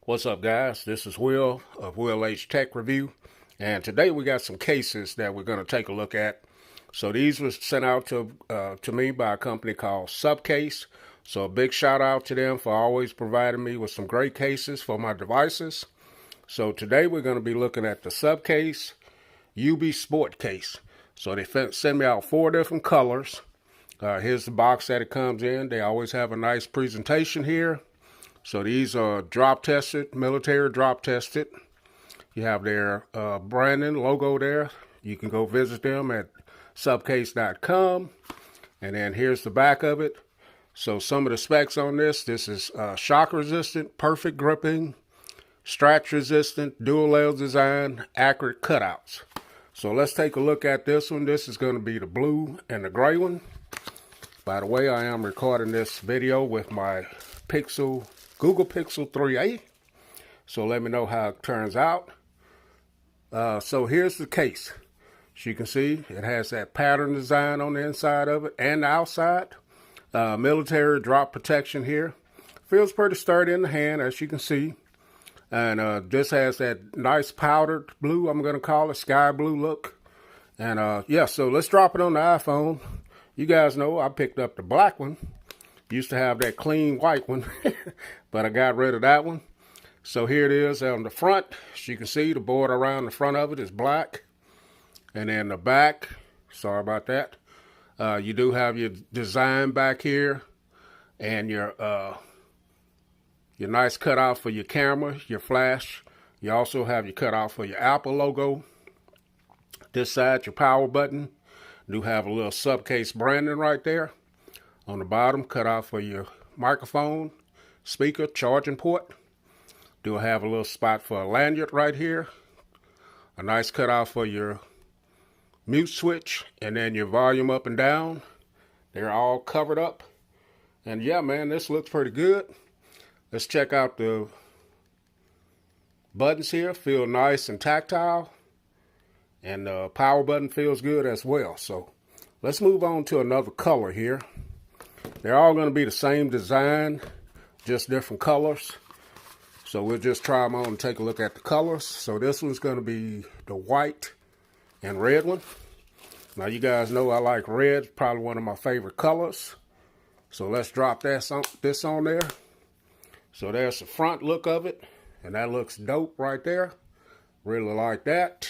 What's up, guys? This is Will of Will H Tech Review, and today we got some cases that we're going to take a look at. So these were sent out to me by a company called SUPCASE. So a big shout out to them for always providing me with some great cases for my devices. So today we're going to be looking at the SUPCASE UB Sport case. So they sent me out 4 different colors. Here's the box that it comes in. They always have a nice presentation here. So these are drop tested, military drop tested. You have their branding logo there. You can go visit them at SUPCASE.com. And then here's the back of it. So some of the specs on this is shock resistant, perfect gripping, scratch resistant, dual layer design, accurate cutouts. So let's take a look at this one. This is going to be the blue and the gray one. By the way, I am recording this video with my Google Pixel 3a. So let me know how it turns out. So here's the case. As you can see, it has that pattern design on the inside of it and the outside. Military drop protection here. Feels pretty sturdy in the hand, as you can see. And this has that nice powdered blue, I'm going to call it, sky blue look. And yeah, so let's drop it on the iPhone. You guys know I picked up the black one. Used to have that clean white one, but I got rid of that one. So here it is on the front. As you can see, the border around the front of it is black. And then the back, sorry about that. You do have your design back here and your nice cutout for your camera, your flash. You also have your cutout for your Apple logo. This side, your power button. You do have a little SUPCASE branding right there. On the bottom, cut out for your microphone, speaker, charging port. Do have a little spot for a lanyard right here. A nice cutout for your mute switch, and then your volume up and down. They're all covered up. And yeah, man, this looks pretty good. Let's check out the buttons here. Feel nice and tactile. And the power button feels good as well. So let's move on to another color here. They're all going to be the same design, just different colors. So we'll just try them on and take a look at the colors. So this one's going to be the white and red one. Now you guys know I like red, probably one of my favorite colors. So let's drop this on there. So there's the front look of it, and that looks dope right there. Really like that.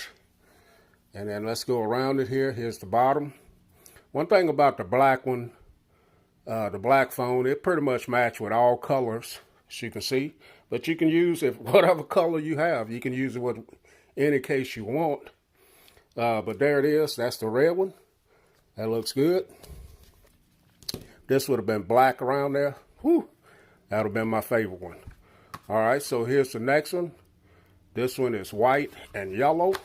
And then let's go around it here. Here's the bottom. One thing about the black one, the black phone, it pretty much matches with all colors, as you can see. But you can use it, whatever color you have, you can use it with any case you want. But there it is. That's the red one. That looks good. This would have been black around there. Whew, that would have been my favorite one. All right, so here's the next one. This one is white and yellow.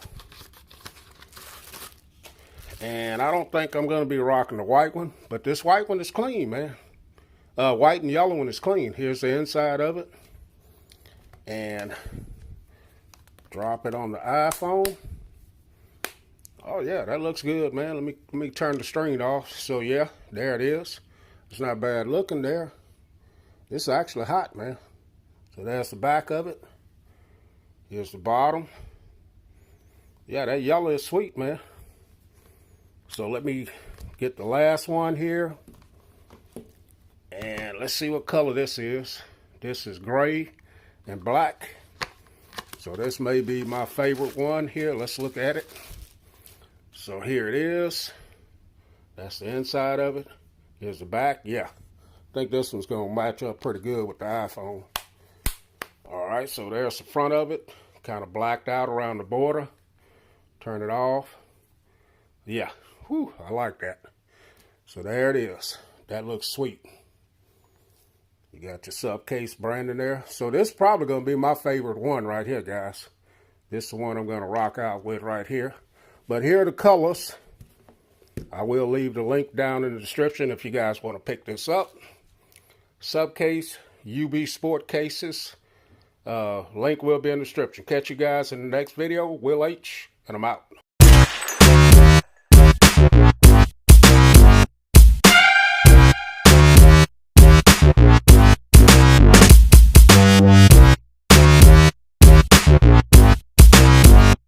And I don't think I'm going to be rocking the white one, but this white one is clean, man. White and yellow one is clean. Here's the inside of it. And drop it on the iPhone. Oh yeah, that looks good, man. Let me turn the screen off. So yeah, there it is. It's not bad looking there. It's actually hot, man. So there's the back of it. Here's the bottom. Yeah, that yellow is sweet, man. So let me get the last one here. And let's see what color this is. This is gray and black. So this may be my favorite one here. Let's look at it. So here it is. That's the inside of it. Here's the back. Yeah, I think this one's going to match up pretty good with the iPhone. All right, so there's the front of it. Kind of blacked out around the border. Turn it off. Yeah. Whew, I like that. So there it is. That looks sweet. You got your SUPCASE branding there. So this is probably going to be my favorite one right here, guys. This is the one I'm going to rock out with right here. But here are the colors. I will leave the link down in the description if you guys want to pick this up. SUPCASE UB Sport cases. Link will be in the description. Catch you guys in the next video. Will H, and I'm out.